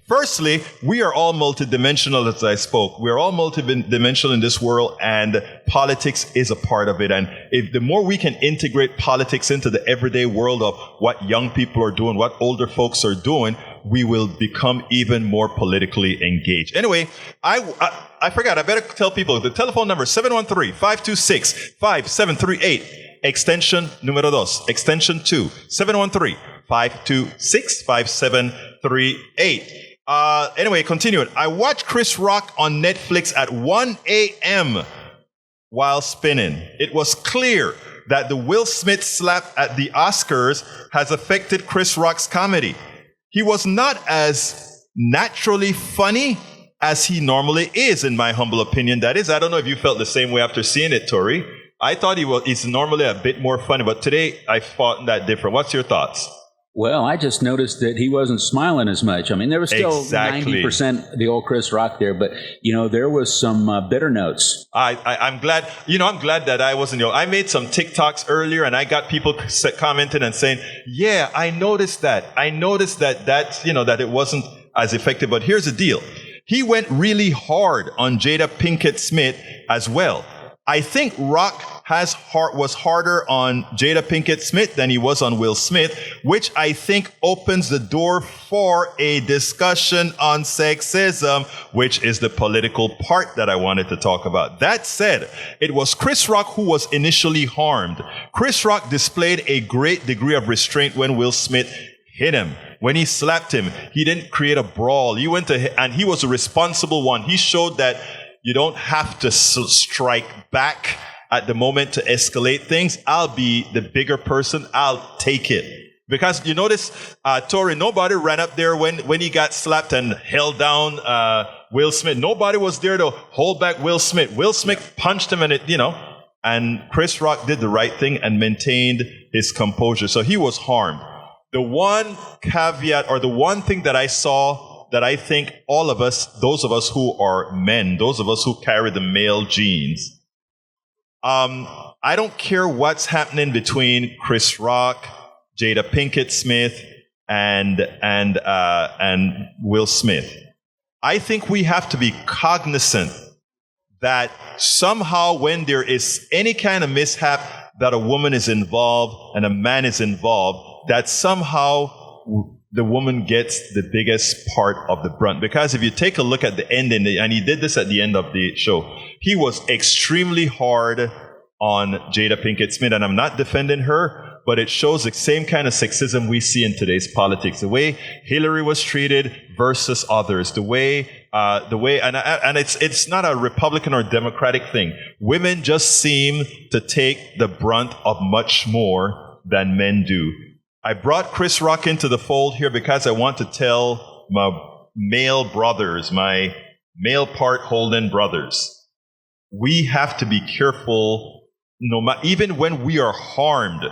Firstly, we are all multidimensional, as I spoke. We're all multidimensional in this world, and politics is a part of it. And if the more we can integrate politics into the everyday world of what young people are doing, what older folks are doing, we will become even more politically engaged. Anyway, I forgot. I better tell people the telephone number is 713-526-5738. Extension numero dos. Extension 2. 713-526-5738. Anyway, continue it. I watched Chris Rock on Netflix at 1 a.m. while spinning. It was clear that the Will Smith slap at the Oscars has affected Chris Rock's comedy. He was not as naturally funny as he normally is, in my humble opinion. That is, I don't know if you felt the same way after seeing it, Tori. I thought he's normally a bit more funny, but today I found that different. What's your thoughts? Well, I just noticed that he wasn't smiling as much. I mean, there was still 90% the old Chris Rock there, but, there was some bitter notes. I'm glad, I'm glad that I wasn't, I made some TikToks earlier and I got people commenting and saying, yeah, I noticed that that it wasn't as effective, but here's the deal. He went really hard on Jada Pinkett Smith as well. I think Rock was harder on Jada Pinkett Smith than he was on Will Smith, which I think opens the door for a discussion on sexism, which is the political part that I wanted to talk about. That said, it was Chris Rock who was initially harmed. Chris Rock displayed a great degree of restraint when Will Smith hit him. When he slapped him, he didn't create a brawl. And he was a responsible one. He showed that you don't have to strike back at the moment to escalate things. I'll be the bigger person. I'll take it. Because you notice, Tori, nobody ran up there when he got slapped and held down Will Smith. Nobody was there to hold back Will Smith. Will Smith punched him and Chris Rock did the right thing and maintained his composure. So he was harmed. The one caveat or the one thing that I saw that I think all of us, those of us who are men, those of us who carry the male genes, I don't care what's happening between Chris Rock, Jada Pinkett Smith, and Will Smith. I think we have to be cognizant that somehow when there is any kind of mishap that a woman is involved and a man is involved, that somehow the woman gets the biggest part of the brunt. Because if you take a look at the ending, and he did this at the end of the show, he was extremely hard on Jada Pinkett Smith. And I'm not defending her, but it shows the same kind of sexism we see in today's politics. The way Hillary was treated versus others. The way, and it's not a Republican or Democratic thing. Women just seem to take the brunt of much more than men do. I brought Chris Rock into the fold here because I want to tell my male brothers, my male part holding brothers, we have to be careful, even when we are harmed,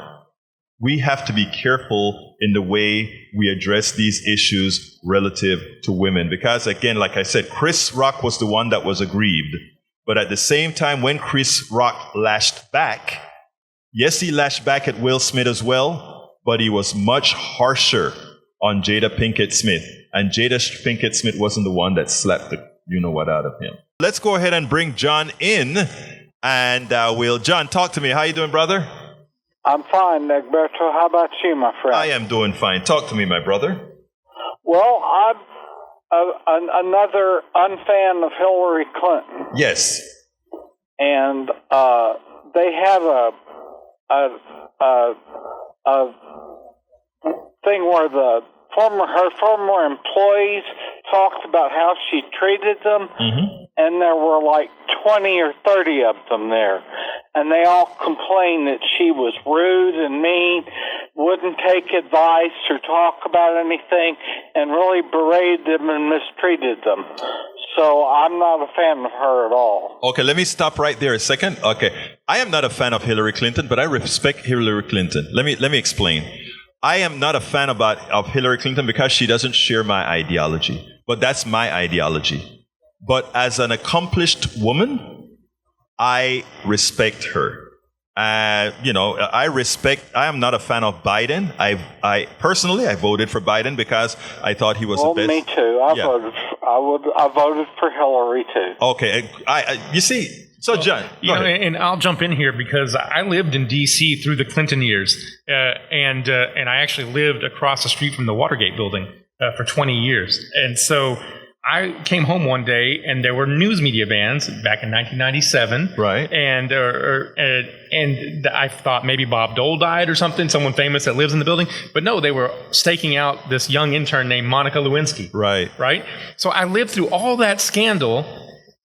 we have to be careful in the way we address these issues relative to women. Because again, like I said, Chris Rock was the one that was aggrieved. But at the same time, when Chris Rock lashed back, yes, he lashed back at Will Smith as well, but he was much harsher on Jada Pinkett Smith. And Jada Pinkett Smith wasn't the one that slapped the you-know-what out of him. Let's go ahead and bring John in. And John, talk to me. How you doing, brother? I'm fine, Egberto. How about you, my friend? I am doing fine. Talk to me, my brother. Well, I'm another unfan of Hillary Clinton. Yes. And they have a thing where her former employees talked about how she treated them, and there were like 20 or 30 of them there, and they all complained that she was rude and mean, wouldn't take advice or talk about anything, and really berated them and mistreated them. So I'm not a fan of her at all. Okay, let me stop right there a second. Okay, I am not a fan of Hillary Clinton, but I respect Hillary Clinton. Let me explain. I am not a fan of Hillary Clinton because she doesn't share my ideology. But that's my ideology. But as an accomplished woman, I respect her. I am not a fan of Biden. I personally voted for Biden because I thought he was the best. Me too. I voted for Hillary too. Okay, you see. So, John, and I'll jump in here because I lived in D.C. through the Clinton years, and I actually lived across the street from the Watergate building for 20 years. And so I came home one day, and there were news media bans back in 1997. Right. And I thought maybe Bob Dole died or something, someone famous that lives in the building. But no, they were staking out this young intern named Monica Lewinsky. Right. Right? So I lived through all that scandal,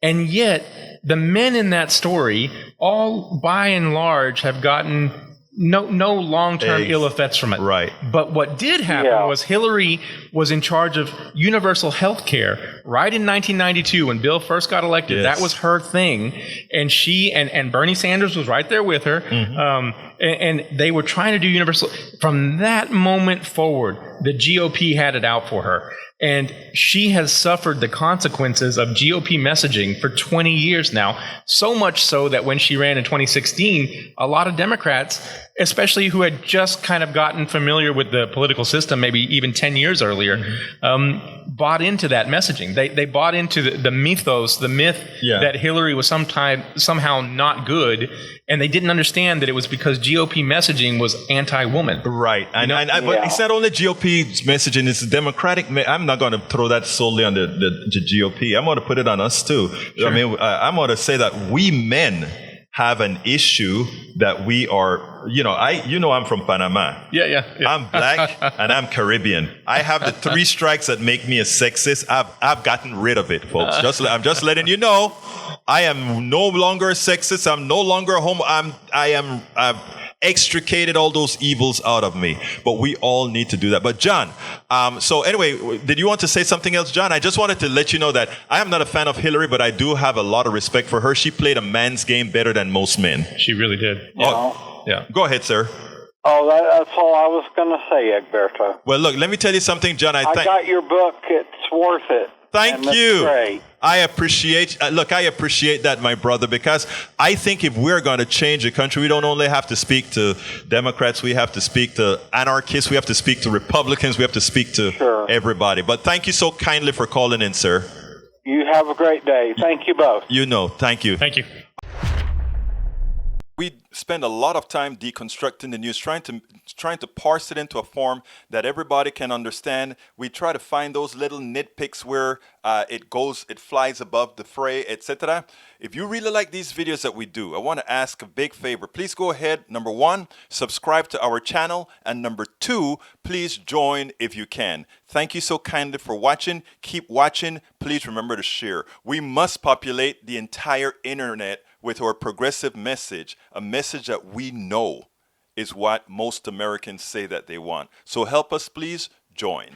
and yet the men in that story, all by and large, have gotten no long-term ill effects from it. Right. But what did happen was Hillary was in charge of universal health care right in 1992 when Bill first got elected. Yes. That was her thing. And she and Bernie Sanders was right there with her. Mm-hmm. And they were trying to do universal. From that moment forward, the GOP had it out for her. And she has suffered the consequences of GOP messaging for 20 years now, so much so that when she ran in 2016, a lot of Democrats, especially who had just kind of gotten familiar with the political system, maybe even 10 years earlier, bought into that messaging. They bought into the mythos, the myth that Hillary was somehow not good, and they didn't understand that it was because GOP messaging was anti-woman. Right. But it's not only GOP's messaging, it's Democratic. I'm not going to throw that solely on the GOP. I'm going to put it on us too. Sure. I mean, I'm going to say that we men have an issue that we are, I'm from Panama. Yeah. I'm black and I'm Caribbean. I have the 3 strikes that make me a sexist. I've gotten rid of it, folks. I'm just letting you know. I am no longer a sexist. I'm no longer a homo. I've extricated all those evils out of me. But we all need to do that. But John, so anyway, did you want to say something else, John? I just wanted to let you know that I am not a fan of Hillary, but I do have a lot of respect for her. She played a man's game better than most men. She really did. Yeah. Go ahead, sir. Oh, that's all I was going to say, Egberto. Well, look, let me tell you something, John. I got your book. It's worth it. Thank you. Great. I appreciate that, my brother, because I think if we're going to change the country, we don't only have to speak to Democrats, we have to speak to anarchists, we have to speak to Republicans, we have to speak to everybody. But thank you so kindly for calling in, sir. You have a great day. Thank you both. Thank you. Thank you. We spend a lot of time deconstructing the news, trying to parse it into a form that everybody can understand. We try to find those little nitpicks where it flies above the fray, etc. If you really like these videos that we do, I want to ask a big favor. Please go ahead, number 1, subscribe to our channel, and number 2, please join if you can. Thank you so kindly for watching. Keep watching. Please remember to share. We must populate the entire internet with our progressive message, a message that we know is what most Americans say that they want. So help us, please join.